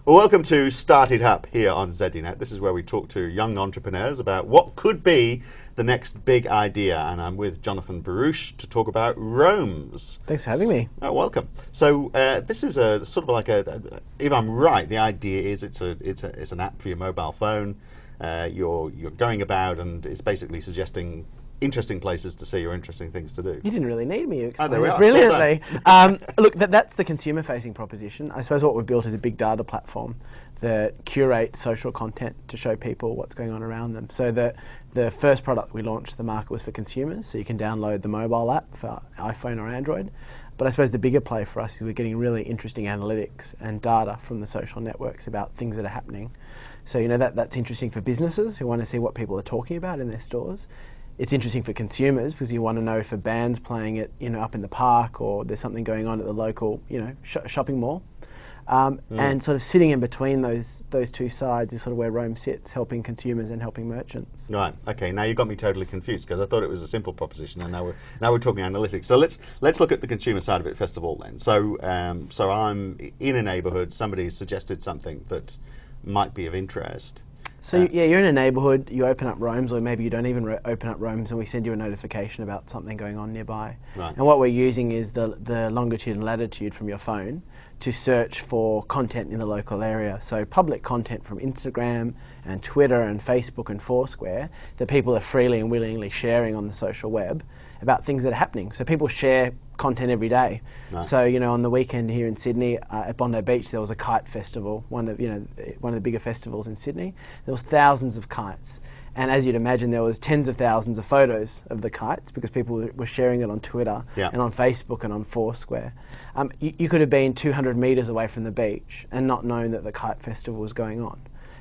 Well, welcome to Started Up here on ZDNet. This is where we talk to young entrepreneurs about what could be the next big idea, and I'm with Jonathan Baruch to talk about Roamz. Thanks for having me. Oh, welcome. So this is a sort of like if I'm right, the idea is it's an app for your mobile phone. You're going about and it's basically suggesting interesting places to see or interesting things to do. You didn't really need me. You explained there we it are. brilliantly. Look, that's the consumer-facing proposition. I suppose what we've built is a big data platform that curates social content to show people what's going on around them. So the first product we launched to the market was for consumers, so you can download the mobile app for iPhone or Android. But I suppose the bigger play for us is we're getting really interesting analytics and data from the social networks about things that are happening. So that's interesting for businesses who want to see what people are talking about in their stores. It's interesting for consumers because you want to know if a band's playing it, up in the park, or there's something going on at the local, shopping mall. And sort of sitting in between those two sides is sort of where Roamz sits, helping consumers and helping merchants. Right. Okay. Now you've got me totally confused because I thought it was a simple proposition, and now we're talking analytics. So let's look at the consumer side of it first of all. Then, so I'm in a neighbourhood. Somebody's suggested something that might be of interest. So you're in a neighbourhood, you open up Roamz, or maybe you don't even open up Roamz, and we send you a notification about something going on nearby. Right. And what we're using is the longitude and latitude from your phone to search for content in the local area. So public content from Instagram and Twitter and Facebook and Foursquare that people are freely and willingly sharing on the social web about things that are happening. So people share content every day. Right. So on the weekend here in Sydney at Bondi Beach there was a kite festival, one of the bigger festivals in Sydney. There was thousands of kites, and as you'd imagine there was tens of thousands of photos of the kites because people were sharing it on Twitter and on Facebook and on Foursquare. You could have been 200 metres away from the beach and not known that the kite festival was going on.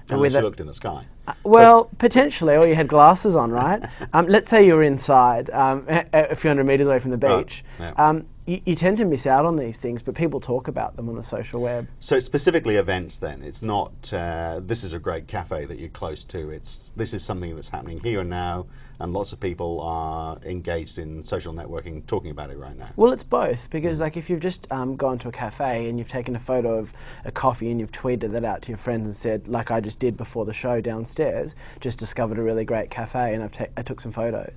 Unless you looked in the sky. Well, potentially, or you had glasses on, right? Let's say you were inside, a few hundred metres away from the beach. Right. Yeah. You tend to miss out on these things, but people talk about them on the social web. So it's specifically events then. It's not, this is a great cafe that you're close to. This is something that's happening here and now, and lots of people are engaged in social networking talking about it right now. Well, it's both, because if you've just gone to a cafe and you've taken a photo of a coffee and you've tweeted that out to your friends and said, like I just did before the show downstairs, just discovered a really great cafe and I took some photos.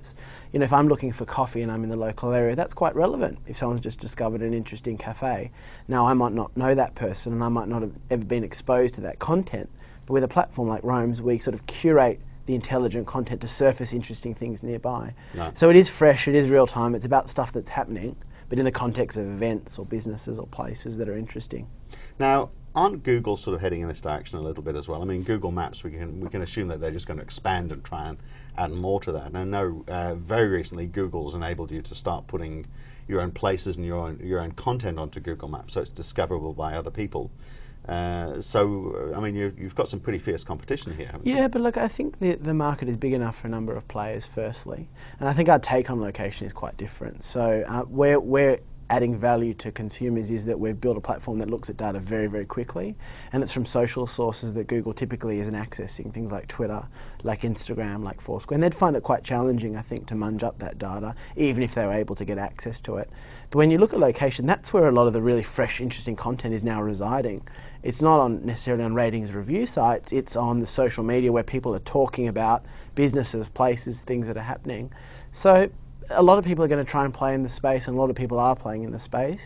If I'm looking for coffee and I'm in the local area, that's quite relevant if someone's just discovered an interesting cafe. Now, I might not know that person and I might not have ever been exposed to that content, but with a platform like Roamz, we sort of curate the intelligent content to surface interesting things nearby. No. So it is fresh, it is real time, it's about stuff that's happening, but in the context of events or businesses or places that are interesting. Now, aren't Google sort of heading in this direction a little bit as well? I mean, Google Maps, we can assume that they're just going to expand and try and add more to that. And I know very recently Google's enabled you to start putting your own places and your own content onto Google Maps, so it's discoverable by other people. So, I mean, you've got some pretty fierce competition here, haven't you? Yeah, but look, I think the market is big enough for a number of players, firstly. And I think our take on location is quite different. So we're adding value to consumers is that we've built a platform that looks at data very, very quickly, and it's from social sources that Google typically isn't accessing, things like Twitter, like Instagram, like Foursquare, and they'd find it quite challenging, I think, to munge up that data, even if they were able to get access to it. But when you look at location, that's where a lot of the really fresh, interesting content is now residing. It's not necessarily on ratings review sites, it's on the social media where people are talking about businesses, places, things that are happening. So a lot of people are going to try and play in the space, and a lot of people are playing in the space.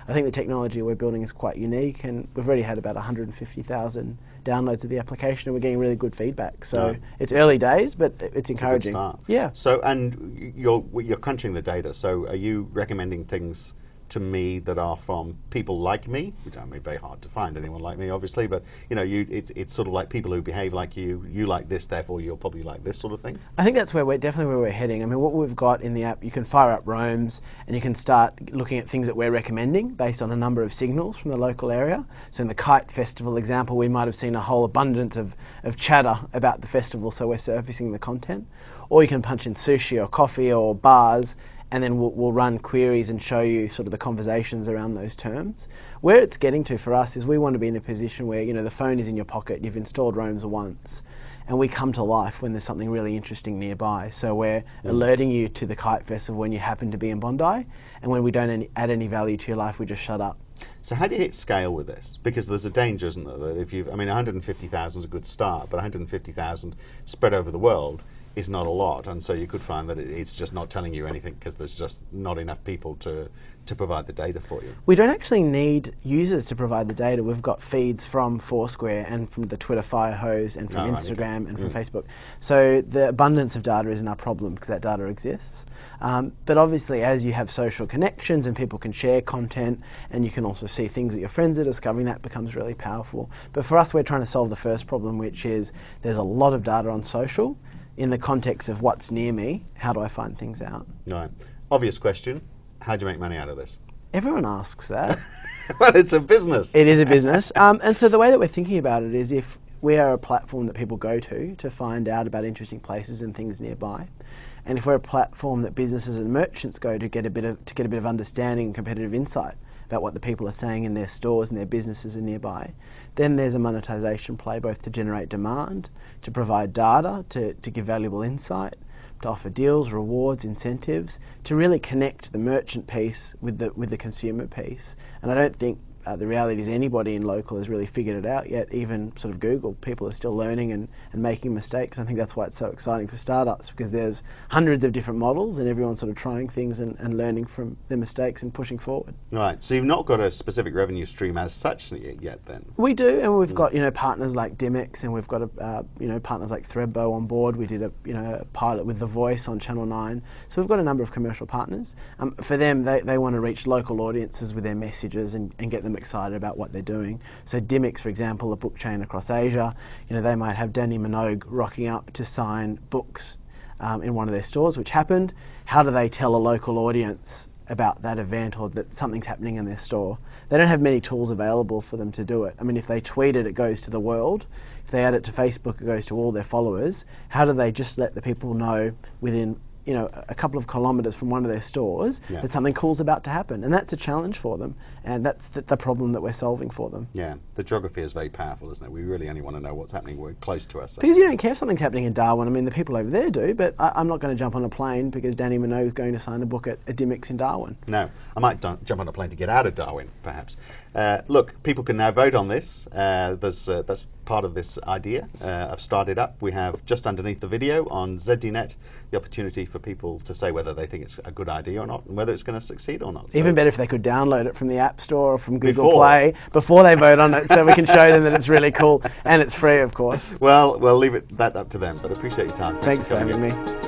I think the technology we're building is quite unique, and we've already had about 150,000 downloads of the application, and we're getting really good feedback. So it's early days, but it's encouraging. Yeah. So, and you're crunching the data. So, are you recommending things to me that are from people like me, which I mean, very hard to find anyone like me, obviously, but it's sort of like people who behave like you like this, therefore you'll probably like this sort of thing? I think that's definitely where we're heading. I mean, what we've got in the app, you can fire up Roamz and you can start looking at things that we're recommending based on a number of signals from the local area. So in the Kite Festival example, we might have seen a whole abundance of chatter about the festival, so we're surfacing the content. Or you can punch in sushi or coffee or bars, and then we'll run queries and show you sort of the conversations around those terms. Where it's getting to for us is we want to be in a position where the phone is in your pocket, you've installed Roamz once, and we come to life when there's something really interesting nearby. So we're alerting you to the Kite Festival when you happen to be in Bondi, and when we don't add any value to your life, we just shut up. So how do you hit scale with this? Because there's a danger, isn't there, that if you, I mean, 150,000 is a good start, but 150,000 spread over the world is not a lot, and so you could find that it's just not telling you anything because there's just not enough people to provide the data for you. We don't actually need users to provide the data. We've got feeds from Foursquare and from the Twitter Firehose and from Instagram and from Facebook. So the abundance of data isn't our problem because that data exists. But obviously, as you have social connections and people can share content, and you can also see things that your friends are discovering, that becomes really powerful. But for us, we're trying to solve the first problem, which is there's a lot of data on social. In the context of what's near me, how do I find things out? Right. Obvious question, how do you make money out of this? Everyone asks that. Well, it's a business. It is a business. And so the way that we're thinking about it is if we are a platform that people go to find out about interesting places and things nearby, and if we're a platform that businesses and merchants go to get a bit of understanding and competitive insight about what the people are saying in their stores and their businesses are nearby, then there's a monetization play both to generate demand, to provide data, to give valuable insight, to offer deals, rewards, incentives, to really connect the merchant piece with the consumer piece. And I don't think the reality is anybody in local has really figured it out yet, even sort of Google. People are still learning and making mistakes. I think that's why it's so exciting for startups, because there's hundreds of different models and everyone's sort of trying things and learning from their mistakes and pushing forward. Right, so you've not got a specific revenue stream as such yet then? We do, and we've got partners like Dimix, and we've got partners like Threadbow on board. We did a pilot with The Voice on Channel 9. So we've got a number of commercial partners. For them, they want to reach local audiences with their messages and get them excited about what they're doing. So Dimix, for example, a book chain across Asia, they might have Danny Minogue rocking up to sign books in one of their stores, which happened. How do they tell a local audience about that event or that something's happening in their store? They don't have many tools available for them to do it. I mean, if they tweet it, it goes to the world. If they add it to Facebook, it goes to all their followers. How do they just let the people know within a couple of kilometres from one of their stores that something cool's about to happen? And that's a challenge for them, and that's the problem that we're solving for them. Yeah, the geography is very powerful, isn't it? We really only want to know what's happening close to us. Because you don't care if something's happening in Darwin. I mean, the people over there do, but I'm not going to jump on a plane because Danny Minogue is going to sign a book at Dimix in Darwin. No, I might jump on a plane to get out of Darwin, perhaps. Look, people can now vote on this. That's part of this idea. I've started up. We have just underneath the video on ZDNet the opportunity for people to say whether they think it's a good idea or not, and whether it's going to succeed or not. Even better if they could download it from the App Store or from Google Play before they vote on it, so we can show them that it's really cool, and it's free, of course. Well, we'll leave that up to them, but appreciate your time. Thanks for having me.